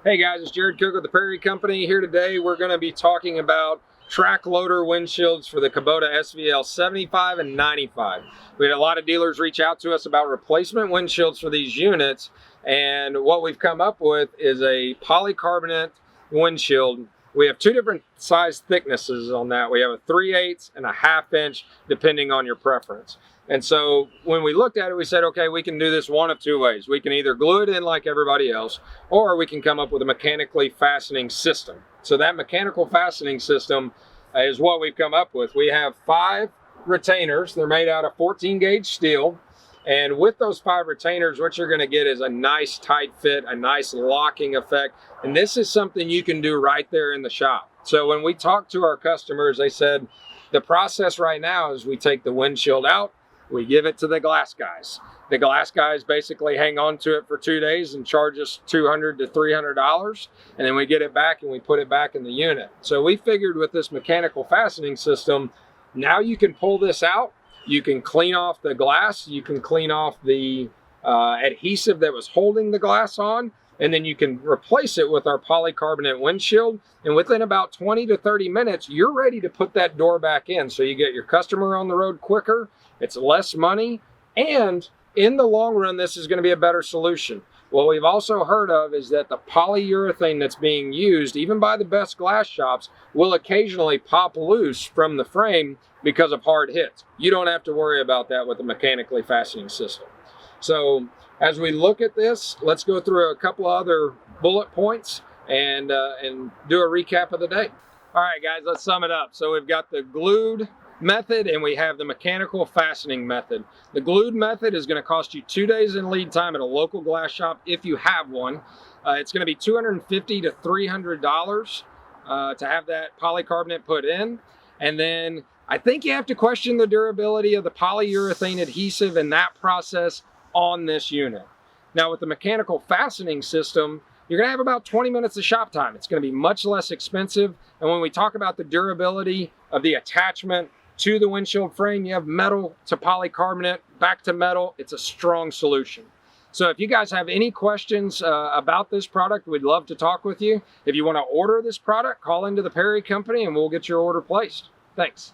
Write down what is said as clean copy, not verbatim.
Hey guys, it's Jared Cook with the Prairie Company. Here today we're going to be talking about track loader windshields for the Kubota SVL 75 and 95. We had a lot of dealers reach out to us about replacement windshields for these units, and what we've come up with is a polycarbonate windshield. We have two different size thicknesses on that. We have a 3/8 and a 1/2 inch depending on your preference. And so when we looked at it, we said, okay, we can do this one of two ways. We can either glue it in like everybody else, or we can come up with a mechanically fastening system. So that mechanical fastening system is what we've come up with. We have 5 retainers. They're made out of 14 gauge steel. And with those 5 retainers, what you're gonna get is a nice tight fit, a nice locking effect. And this is something you can do right there in the shop. So when we talk to our customers, they said, the process right now is we take the windshield out, we give it to the glass guys. The glass guys basically hang on to it for 2 days and charge us $200 to $300, and then we get it back and we put it back in the unit. So we figured with this mechanical fastening system, now you can pull this out, you can clean off the glass, you can clean off the adhesive that was holding the glass on, and then you can replace it with our polycarbonate windshield. And within about 20 to 30 minutes, you're ready to put that door back in. So you get your customer on the road quicker, it's less money, and in the long run, this is going to be a better solution. What we've also heard of is that the polyurethane that's being used, even by the best glass shops, will occasionally pop loose from the frame because of hard hits. You don't have to worry about that with a mechanically fastening system. So as we look at this, let's go through a couple of other bullet points and do a recap of the day. All right, guys, let's sum it up. So we've got the glued method and we have the mechanical fastening method. The glued method is going to cost you 2 days in lead time at a local glass shop if you have one. It's going to be $250 to $300 to have that polycarbonate put in. And then I think you have to question the durability of the polyurethane adhesive in that process on this unit. Now with the mechanical fastening system, you're going to have about 20 minutes of shop time. It's going to be much less expensive. And when we talk about the durability of the attachment to the windshield frame, you have metal to polycarbonate, back to metal. It's a strong solution. So if you guys have any questions about this product, we'd love to talk with you. If you want to order this product, call into the Perry Company and we'll get your order placed. Thanks.